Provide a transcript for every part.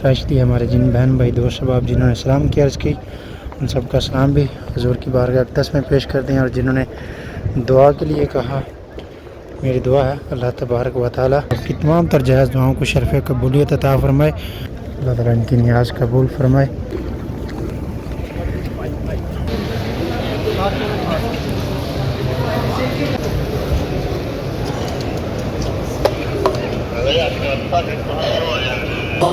Specially हमारे जिन बहन भाई दोस्त अहबाब जिन्होंने सलाम की अर्ज़ की, उन सबका सलाम भी हुज़ूर की बारगाह अक़दस में पेश कर दें। और जिन्होंने दुआ के लिए कहा, मेरी दुआ है अल्लाह तबारक व तआला की तमाम तर जायज़ दुआओं को शरफ़ कबूलियत अता फ़रमाए, अल्लाह ताला इनकी नियाज़ कबूल फ़रमाए।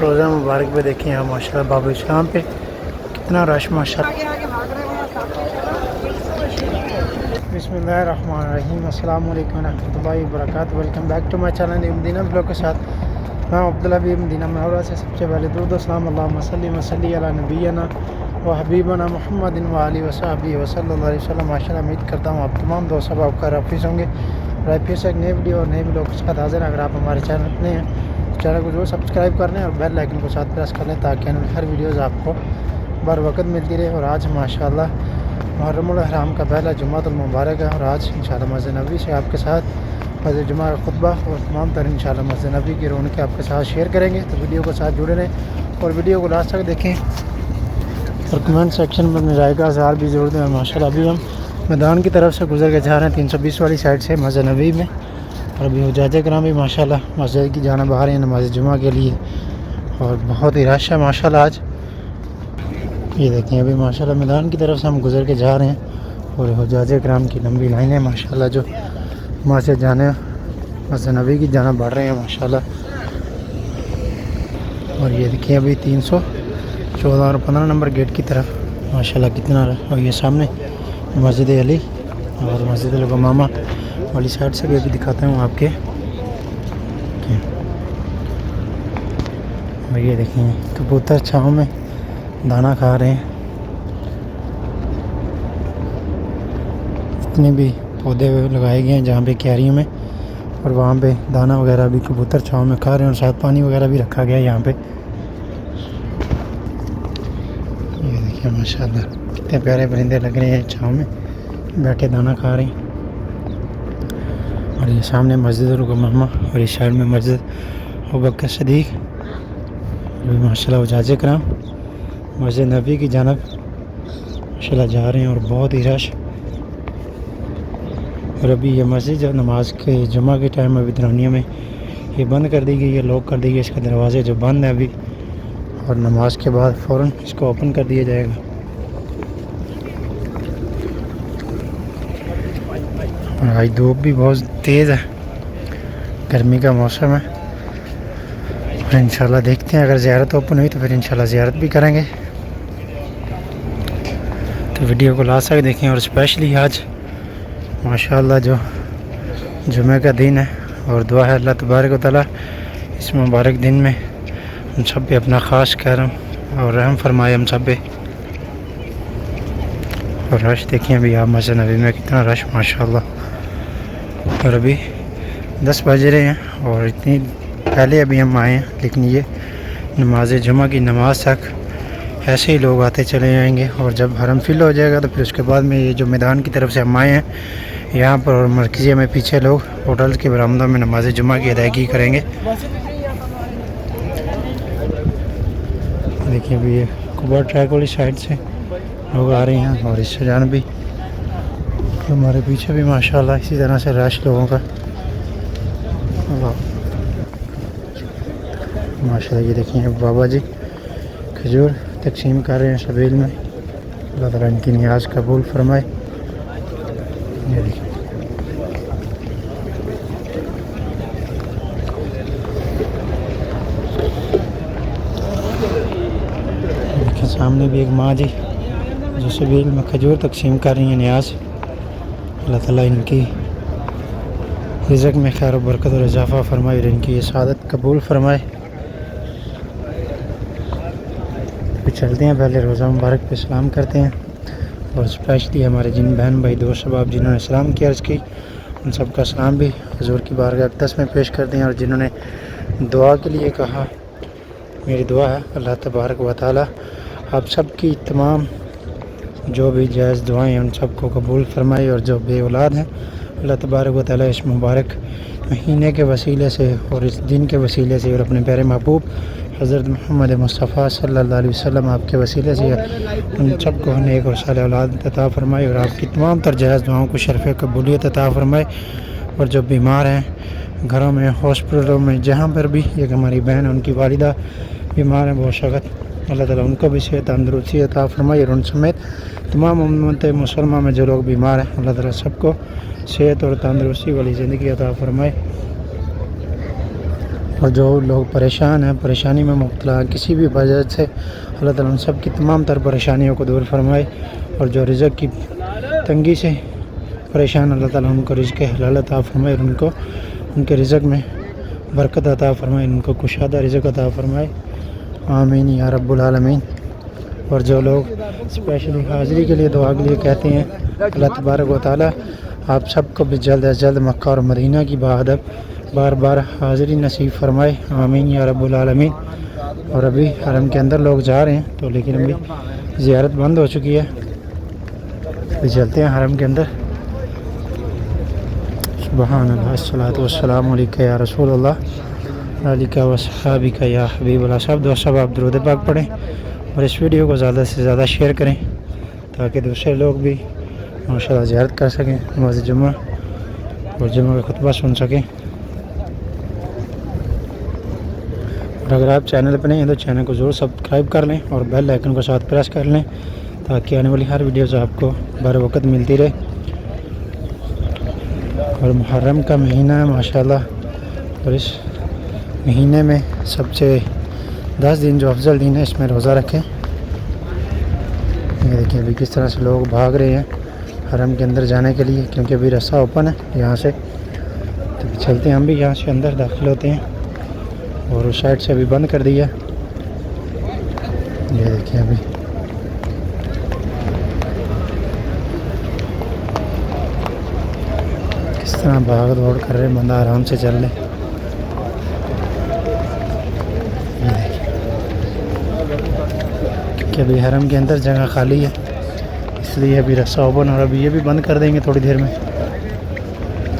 रोज़ा मुबारक पे देखें यहाँ माशाल्लाह बाबा इस्लाम पे कितना रश माशाल्लाह। बिस्मिल्लाहिर्रहमानिर्रहीम, अस्सलाम वालेकुम रहमतुल्लाहि व बरकातहू। Welcome back to my channel Madina blog के साथ मैं अब्दुल्ला भी मदीना मनौरा से। सबसे पहले दुरूद व सलाम अल्लाहुम्मा सल्ली व सल्ली अला नबीना व हबीबना मुहम्मदिन व आलिहि व सहबिहि व सल्लल्लाहु अलैहि वसल्लम। माशाल्लाह उम्मीद करता हूँ आप तमाम दोस्त अब आपका हाफिज़ होंगे। और फिर से एक नई वीडियो और नए ब्लॉग के साथ हाज़िर। अगर आप हमारे चैनल पर नए हैं तो चैनल को जरूर सब्सक्राइब कर लें और बेल आइकन को साथ प्रेस कर लें ताकि हर वीडियोज़ आपको बर वक़्त मिलती रहे। और आज माशाल्लाह मुहर्रमुल हराम का पहला जुम्मातुल मुबारक है और आज इंशाल्लाह मस्जिद नबवी से आपके साथ मस्जिद जुमा का खुतबा और तमाम तर इंशाल्लाह मस्जिद नबवी की रौनक आपके साथ शेयर करेंगे। तो वीडियो को साथ जुड़े रहें और वीडियो को लास्ट तक देखें और कमेंट सेक्शन में अपने राय का इज़हार भी ज़रूर दें। माशाल्लाह अभी हम मैदान की तरफ से गुजर के जा रहे हैं 320 वाली साइड से मस्जिद नबवी में। और अभी हुज्जाज कराम भी माशाल्लाह मस्जिद की जानिब आ रहे हैं नमाज़ जुमा के लिए और बहुत ही रश है माशाल्लाह आज। ये देखें अभी माशाल्लाह मैदान की तरफ से हम गुजर के जा रहे हैं और हुज्जाज कराम की लंबी लाइन है माशाल्लाह जो वहाँ से जाने मस्जिद नबवी की जाना बढ़ रहे हैं माशाल्लाह। और ये देखिए अभी 314 और 15 नंबर गेट की तरफ माशाल्लाह कितना। और ये सामने मस्जिद अली और मस्जिद उमामा वाली साइड से भी अभी दिखाता हूँ आपके। और ये देखिए कबूतर छाँव में दाना खा रहे हैं। इतने भी पौधे लगाए गए हैं जहाँ पे क्यारियों में और वहाँ पे दाना वगैरह भी कबूतर छाँव में खा रहे हैं और साथ पानी वगैरह भी रखा गया है यहाँ पे। ये देखिए माशाल्लाह कितने प्यारे परिंदे लग रहे हैं, छाँव में बैठे दाना खा रहे हैं। और ये सामने मस्जिद उमामा और इस साइड में मस्जिद अबू बकर सिद्दीक़। अभी माशाल्लाह हुज्जाज कराम मस्जिद नबवी की जानिब माशाल्लाह जा रहे हैं और बहुत ही रश। और अभी ये मस्जिद जो नमाज के जुमा के टाइम अभी दरमिया में ये बंद कर दी गई है, लॉक कर दी गई, इसके दरवाजे जो बंद है अभी। और नमाज के बाद फ़ौरन इसको ओपन कर दिया जाएगा। और आज धूप भी बहुत तेज़ है, गर्मी का मौसम है। और इंशाल्लाह देखते हैं अगर ज़ियारत ओपन हुई तो फिर इंशाल्लाह ज़ियारत भी करेंगे। तो वीडियो को लास्ट तक देखें। और स्पेशली आज माशाल्लाह जो जुमे का दिन है और दुआ है अल्लाह तबारक व तआला इस मुबारक दिन में हम सब पे अपना ख़ास करम और रहम फरमाए हम सब पे। और रश देखिए अभी आप मस्जिद नबवी में कितना रश माशाल्लाह। और अभी 10 बज रहे हैं और इतनी पहले अभी हम आए हैं, लेकिन ये नमाज जुमा की नमाज तक ऐसे ही लोग आते चले जाएंगे। और जब हरम फिल हो जाएगा तो फिर उसके बाद में ये जो मैदान की तरफ से हम आए हैं यहाँ पर और मरकज़िया में पीछे लोग होटल के बरामदों में नमाज जुमा की अदायगी करेंगे। देखिए अभी ये कुबा ट्रैक वाली साइड से लोग आ रहे हैं और इस जान भी हमारे पीछे भी माशाल्लाह इसी तरह से रश लोगों का माशाल्लाह। ये देखिए बाबा जी खजूर तकसीम कर रहे हैं सबील में, अल्लाह ताला इनकी नियाज कबूल फरमाए। ये देखिए सामने भी एक माँ जी जो सबील में खजूर तकसीम कर रही हैं नियाज। अल्लाह ताला इनकी रिज़्क़ में खैर और बरकत और इजाफ़ा फरमाए और इनकी ये सादत कबूल फरमाए। तो चलते हैं, पहले रोज़ा मुबारक पे सलाम करते हैं। और स्पेशली हमारे जिन बहन भाई दोस्त अहबाब जिन्होंने सलाम की अर्ज़ की, उन सबका सलाम भी हुज़ूर की बारगाह अक़दस में पेश कर दें। और जिन्होंने दुआ के लिए कहा, मेरी दुआ है अल्लाह तबारक व तआला आप सबकी तमाम जो भी जायज़ दुआएं हैं उन सबको कबूल फरमाए, और जो बे औलाद हैं अल्लाह तबारक व तआला इस मुबारक महीने के वसीले से और इस दिन के वसीले से और अपने प्यारे महबूब हज़रत मोहम्मद मुस्तफ़ा सल्लल्लाहु अलैहि वसल्लम आपके वसीले से उन सबको नेक और साले औलाद अता फरमाए, और आपकी तमाम तर जायज़ दुआओं को शरफ़ कबूलियत अता फरमाए। और जो बीमार हैं घरों में, हॉस्पिटलों में, जहाँ पर भी, एक हमारी बहन है उनकी वालिदा बीमार हैं बहुत सख्त, अल्लाह ताला उनको भी सेहत तंदरुस्ती अता फरमाए, और उन समेत तमाम उम्मत मुसलमान में जो लोग बीमार हैं अल्लाह ताला सबको सेहत और तंदरुस्ती वाली ज़िंदगी अता फरमाए। और जो लोग परेशान हैं, परेशानी में मुब्तला हैं किसी भी वजह से, अल्लाह ताला उन सब की तमाम तर परेशानियों को दूर फरमाए। और जो रिज़्क़ की तंगी से परेशान, अल्लाह ताला उनको रिज़्क़ हलाल अता फरमाए, और उनको उनके रिज़्क़ में बरकत अता फरमाए, उनको कुशादा रिज़्क़ अता फरमाए। आमीन या रब्बुल आलमीन। और जो लोग स्पेशली हाज़िरी के लिए दुआ के लिए कहते हैं, अल्लाह तबारक व तआला आप सबको भी जल्द अज जल्द मक्का और मदीना की बाहदब बार बार हाज़िरी नसीब फरमाए। आमीन या रब्बुल आलमीन। और अभी हरम के अंदर लोग जा रहे हैं, तो लेकिन अभी ज़ियारत बंद हो चुकी है, अभी चलते हैं हरम के अंदर। सुबहान अल्लाह, अस्सलातु वस्सलामु अलैका या रसूल अल्लाह अलिका वसहाबिका या हबीबल्लाह। सब दोस्त सब आप दुरूद पाक पढ़ें और इस वीडियो को ज़्यादा से ज़्यादा शेयर करें ताकि दूसरे लोग भी माशाअल्लाह ज़ियारत कर सकें, नमाज़ जुम्मा और जुम्मा का खुतबा सुन सकें। और अगर आप चैनल पर नहीं हैं तो चैनल को ज़रूर सब्सक्राइब कर लें और बेल आइकन को साथ प्रेस कर लें ताकि आने वाली हर वीडियो से आपको बर वक्त मिलती रहे। और मुहर्रम का महीना है माशाअल्लाह, और इस महीने में सबसे 10 दिन जो अफजल दिन है इसमें रोज़ा रखें। ये देखिए अभी किस तरह से लोग भाग रहे हैं हरम के अंदर जाने के लिए, क्योंकि अभी रास्ता ओपन है यहाँ से, तो चलते हैं हम भी यहाँ से अंदर दाखिल होते हैं। और उस साइड से अभी बंद कर दिया, ये देखिए अभी किस तरह भाग दौड़ कर रहे हैं, बंदा आराम से चल ले। क्योंकि अभी हरम के अंदर जगह खाली है इसलिए अभी रास्ता ओपन, और अभी ये भी बंद कर देंगे थोड़ी देर में,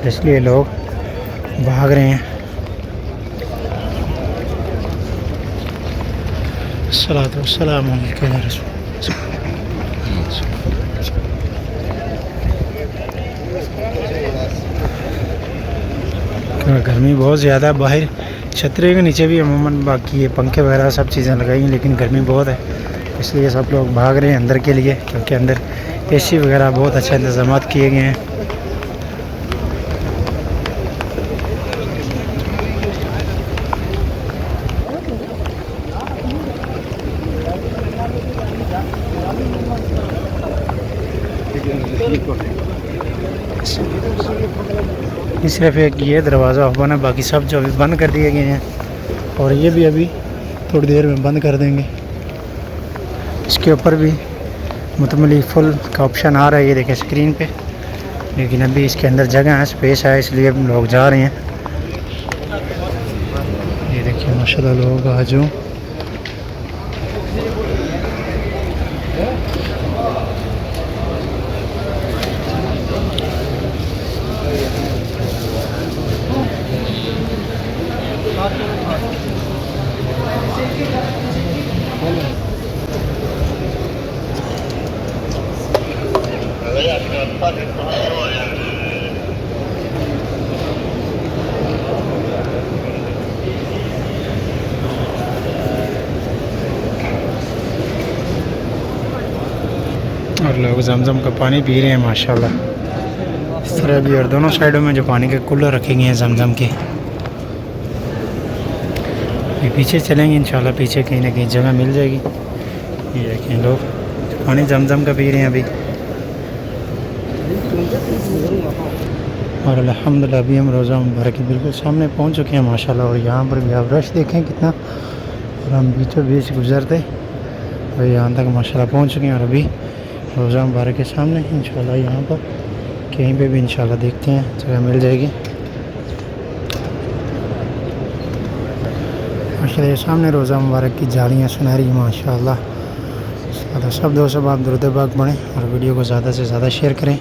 इसलिए लोग भाग रहे हैं। अस्सलातु वस्सलामु अलैका या रसूल। गर्मी बहुत ज़्यादा, बाहर छतरी के नीचे भी अमूमन बाकी है पंखे वगैरह सब चीज़ें लगाई हैं, लेकिन गर्मी बहुत है इसलिए सब लोग भाग रहे हैं अंदर के लिए, क्योंकि अंदर एसी वगैरह बहुत अच्छे इंतज़ाम किए गए हैं। सिर्फ एक ये दरवाज़ा ओपन है, बाकी सब जो अभी बंद कर दिए गए हैं, और ये भी अभी थोड़ी देर में बंद कर देंगे। इसके ऊपर भी मुतमली फुल का ऑप्शन आ रहा है, ये देखें स्क्रीन पे, लेकिन अभी इसके अंदर जगह है, स्पेस है, इसलिए लोग जा रहे हैं। ये देखिए माशाल्लाह लोग आज हूँ। और लोग जमजम का पानी पी रहे हैं माशाल्लाह इस तरह भी। और दोनों साइडों में जो पानी के कूलर रखे गए हैं जमजम के, ये पीछे चलेंगे इंशाल्लाह, पीछे कहीं ना कहीं जगह मिल जाएगी। ये देखें लोग पानी जमजम का पी रहे हैं अभी। और अल्हम्दुलिल्लाह अभी हम रोज़ा मुबारक के बिल्कुल सामने पहुंच चुके हैं माशाल्लाह। और यहाँ पर भी आप रश देखें कितना, और हम बीचों बीच गुजरते और यहाँ तक माशाल्लाह पहुंच चुके हैं। और अभी रोज़ा मुबारक के सामने इंशाल्लाह यहाँ पर कहीं पे भी इंशाल्लाह देखते हैं जगह मिल जाएगी। माशाल्लाह ये सामने रोज़ा मुबारक की जालियाँ सुनहरी माशाल्लाह, तो सब दोस्तों आप दुरूद पाक पढ़ें और वीडियो को ज़्यादा से ज़्यादा शेयर करें।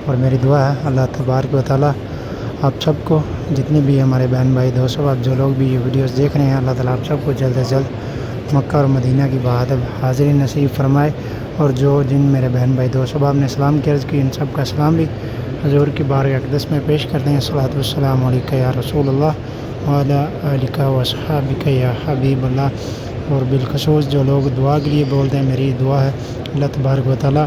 और मेरी दुआ है अल्लाह तबारक व तआला आप सबको, जितने भी हमारे बहन भाई दोस्तों, आप जो लोग भी ये वीडियोस देख रहे हैं, अल्लाह ताला आप सबको जल्द से जल्द मक्का और मदीना की हाज़िरी नसीब फरमाए। और जिन मेरे बहन भाई दोस्तों आपने सलाम की अर्ज़ की, इन सब का सलाम भी हज़ूर की बारगाह अक़दस में पेश करते हैं। सल्लल्लाहु वस्सलाम अलैका या रसूलल्लाह व अला आलिका व अस्हाबिका या हबीबल्लाह। और बिलखसूस जो लोग दुआ के लिए बोलते हैं, मेरी दुआ है अल्लाह तबारक व तआला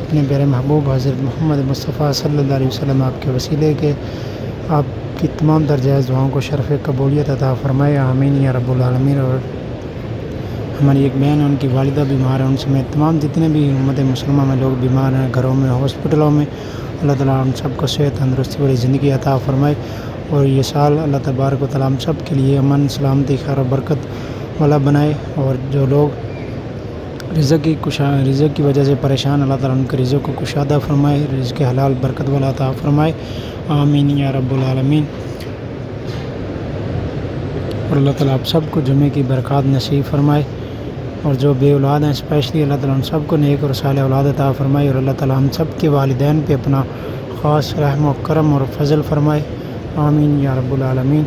अपने प्यारे महबूब हज़रत मोहम्मद मुस्तफ़ा सल्लल्लाहु अलैहि वसल्लम आपके वसीले के आपकी तमाम दरजाज़ दुआओं को शरफ़ कबूलियत अता फ़रमाए, आमीन या रब्बुल आलमीन। और हमारी एक बहन है, उनकी वालिदा बीमार है, उन समेत तमाम जितने भी उम्मत मुसलमान में लोग बीमार हैं, घरों में, हॉस्पिटलों में, अल्लाह ताला उन सबको सेहत तंदुरुस्ती वाली ज़िंदगी अता फ़रमाए। और ये साल अल्लाह तबारक व तआला हम सब के लिए अमन सलामती खैर और बरकत वाला बनाए। और जो लोग रिज़्क़ की वजह से परेशान, अल्लाह ताला उनके रिज़्क़ को कुशादा फ़रमाए, रिज़्क़ हलाल बरकत वाला अता फ़रमाए, आमीन या रब्बुल आलमीन। और अल्लाह ताला आप सबको जुमे की बरक़ात नसीब फ़रमाए। और जो बे औलाद हैं, स्पेशली अल्लाह ताला उन सबको नेक और साले औलाद अता फ़रमाए। और अल्लाह ताला हम सब के वालिदैन पे अपना ख़ास रहम और करम और फ़ज़ल फ़रमाए, आमीन या रब्बुल आलमीन।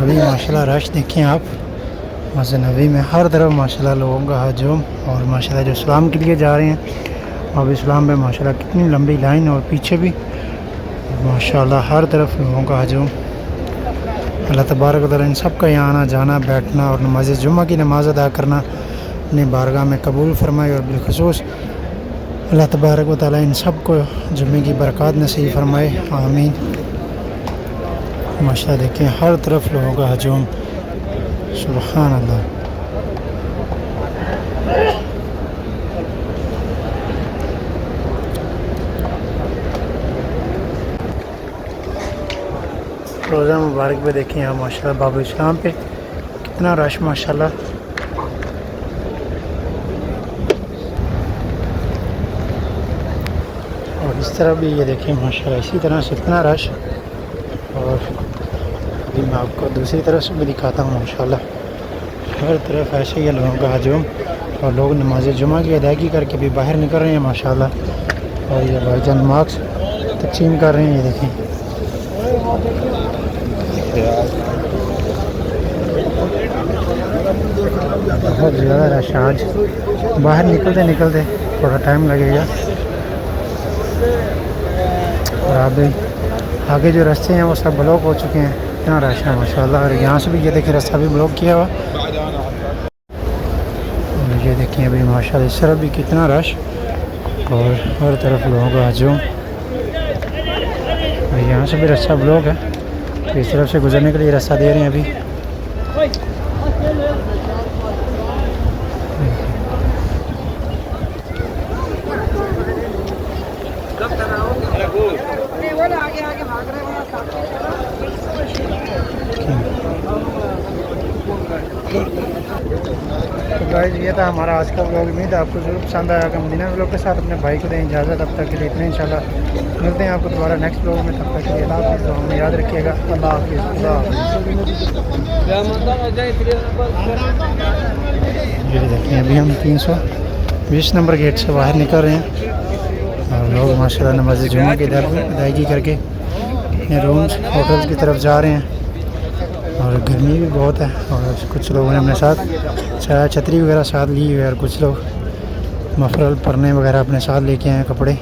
अभी माशाल्लाह रश देखें आप, मस्जिद नबी में हर तरफ माशाल्लाह लोगों का हजूम। और माशाल्लाह जो इस्लाम के लिए जा रहे हैं, अब इस्लाम में माशाल्लाह कितनी लंबी लाइन, और पीछे भी माशाल्लाह हर तरफ लोगों का हजूम। अल्लाह तबारक व तआला इन सब का यहाँ आना जाना, बैठना और नमाज जुम्मा की नमाज़ अदा करना अपनी बारगाह में कबूल फरमाए। और बिलखसूस अल्लाह तबारक व तआला इन सब को जुम्मे की बरक़ात नसीब फरमाए, आमीन। माशाल्लाह देखें हर तरफ लोगों का हजूम, सुभान अल्लाह। रोज़ा मुबारक पे देखें यहाँ माशाल्लाह बाबू इस्लाम पे कितना रश माशाल्लाह। और इस तरह भी ये देखें माशाल्लाह इसी तरह से इतना रश। और अभी मैं आपको दूसरी तरफ से भी दिखाता हूँ माशाल्लाह हर तरफ ऐसे ही लोगों का हजूम। और लोग नमाज जुमा की अदायगी करके भी बाहर निकल रहे हैं माशाल्लाह। और ये भाईजान मार्क्स तकसीम कर रहे हैं, ये देखें बहुत ज़्यादा रश आज। बाहर निकलते निकलते थोड़ा टाइम लगेगा। और आगे जो रास्ते हैं वो सब ब्लॉक हो चुके हैं, इतना रश है माशाल्लाह। और यहाँ से भी ये देखिए रास्ता भी ब्लॉक किया हुआ। और ये देखिए अभी माशाल्लाह इस तरफ भी कितना रश और हर तरफ लोगों का हजूम। और यहाँ से भी रास्ता ब्लॉक है, तो इस तरफ से गुजरने के लिए रास्ता दे रहे हैं अभी। गाइस ये था हमारा आज का व्लॉग। उम्मीद है आपको जरूर पसंद आया। मदीना व्लॉग के साथ अपने भाई को दें इजाज़त। अब तक के लिए इतने, इंशाल्लाह मिलते हैं आपको दोबारा नेक्स्ट व्लॉग में। तब तक के लिए अल्लाह हाफ़िज़। दुआ में याद रखिएगा। अल्लाह हाफ़िज़। ये देखें अभी हम 320 नंबर गेट से बाहर निकल रहे हैं और लोग माशाल्लाह नमाज़ जुम्मा की अदायगी करके अपने रूम्स होटल की तरफ जा रहे हैं। और गर्मी भी बहुत है और कुछ लोगों ने अपने साथ छतरी वगैरह साथ ली हुई है और कुछ लोग मफरल परने वगैरह अपने साथ लेके आए हैं कपड़े।